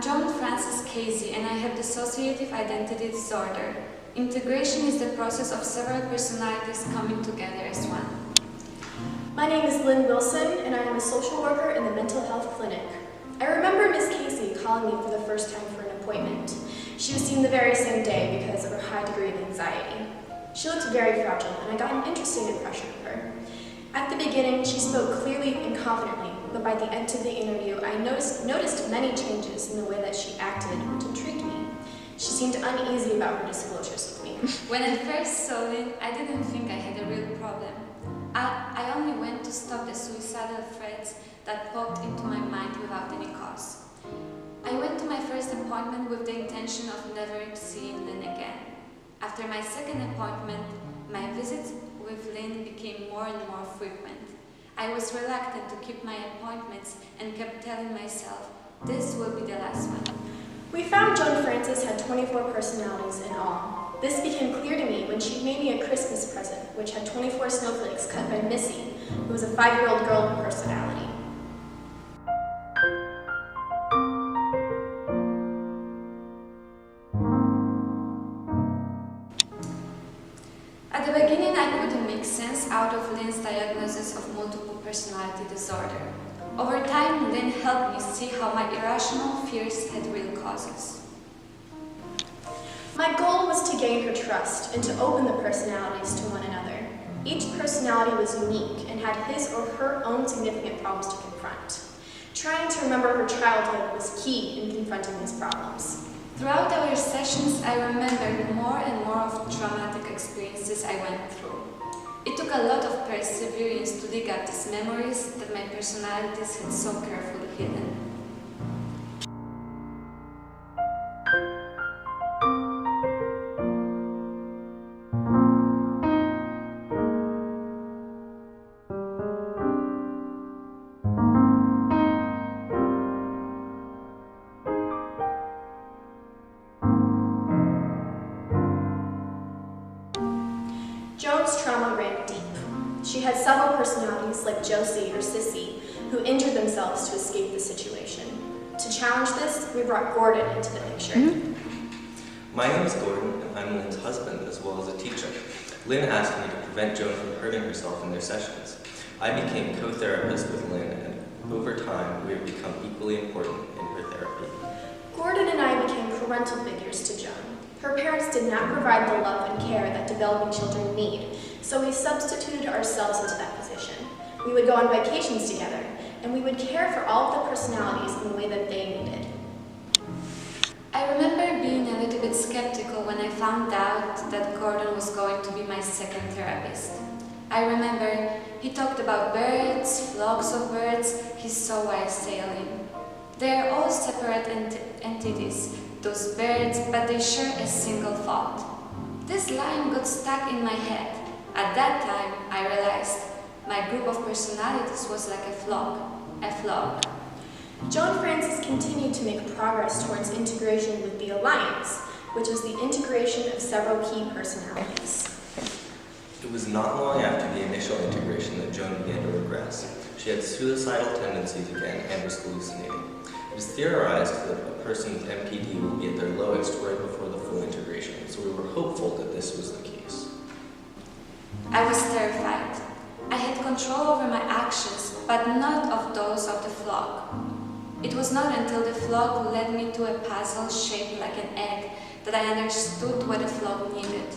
I'm Joan Frances Casey and I have dissociative identity disorder. Integration is the process of several personalities coming together as one. My name is Lynn Wilson and I am a social worker in the mental health clinic. I remember Miss Casey calling me for the first time for an appointment. She was seen the very same day because of her high degree of anxiety. She looked very fragile and I got an interesting impression of her. At the beginning, she spoke clearly and confidently, but by the end of the interview, I noticed many changes in the way that she acted to treat me. She seemed uneasy about her disclosures with me. When I first saw Lynn, I didn't think I had a real problem. I only went to stop the suicidal threats that popped into my mind without any cause. I went to my first appointment with the intention of never seeing Lynn again. After my second appointment, my visits with Lynn became more and more frequent. I was reluctant to keep my appointments and kept telling myself, this will be the last one. We found Joan Frances had 24 personalities in all. This became clear to me when she made me a Christmas present, which had 24 snowflakes cut by Missy, who was a 5-year-old girl with personality. At the beginning, I couldn't make sense out of Lynn's diagnosis of multiple personality disorder. Over time, Lynn helped me see how my irrational fears had real causes. My goal was to gain her trust and to open the personalities to one another. Each personality was unique and had his or her own significant problems to confront. Trying to remember her childhood was key in confronting these problems. Throughout our sessions, I remembered more and more of traumatic experiences I went through. It took a lot of perseverance to dig up these memories that my personalities had so carefully hidden. Joan's trauma ran deep. She had several personalities like Josie or Sissy who injured themselves to escape the situation. To challenge this, we brought Gordon into the picture. My name is Gordon and I'm Lynn's husband as well as a teacher. Lynn asked me to prevent Joan from hurting herself in their sessions. I became co-therapist with Lynn and over time we have become equally important in her therapy. Gordon and I became parental figures to Joan. Her parents did not provide the love and care that developing children need, so we substituted ourselves into that position. We would go on vacations together, and we would care for all of the personalities in the way that they needed. I remember being a little bit skeptical when I found out that Gordon was going to be my second therapist. I remember he talked about birds, flocks of birds he saw while sailing. They are all separate entities, those birds, but they share a single thought. This line got stuck in my head. At that time, I realized my group of personalities was like a flock. Joan Frances continued to make progress towards integration with the Alliance, which was the integration of several key personalities. It was not long after the initial integration that Joan began to regress. She had suicidal tendencies again and was hallucinating. It is theorized that a person's MPD will be at their lowest right before the full integration, so we were hopeful that this was the case. I was terrified. I had control over my actions, but not of those of the flock. It was not until the flock led me to a puzzle shaped like an egg that I understood what the flock needed.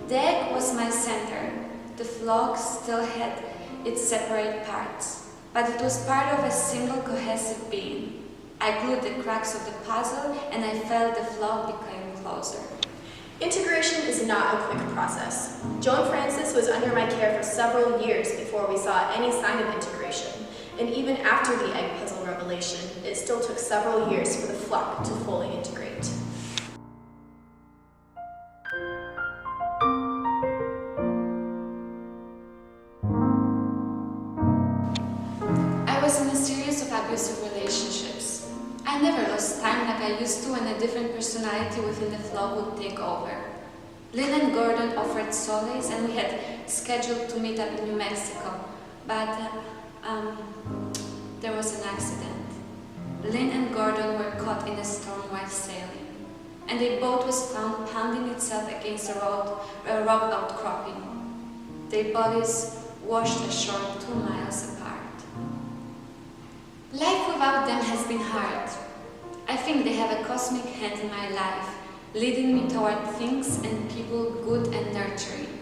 The egg was my center. The flock still had its separate parts, but it was part of a single cohesive being. I glued the cracks of the puzzle and I felt the flock become closer. Integration is not a quick process. Joan Frances was under my care for several years before we saw any sign of integration, and even after the egg puzzle revelation, it still took several years for the flock to fully integrate. I was in a series of abusive relationships. I never lost time like I used to when a different personality within the flock would take over. Lynn and Gordon offered solace and we had scheduled to meet up in New Mexico, but there was an accident. Lynn and Gordon were caught in a storm while sailing, and a boat was found pounding itself against a rock outcropping. Their bodies washed ashore 2 miles apart. Life without them has been hard. I think they have a cosmic hand in my life, leading me toward things and people good and nurturing.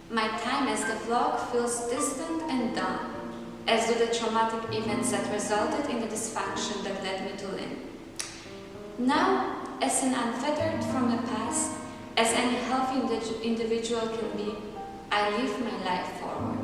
My time as the flock feels distant and done, as do the traumatic events that resulted in the dysfunction that led me to Lynn. Now, as an unfettered from the past, as any healthy individual can be, I live my life forward.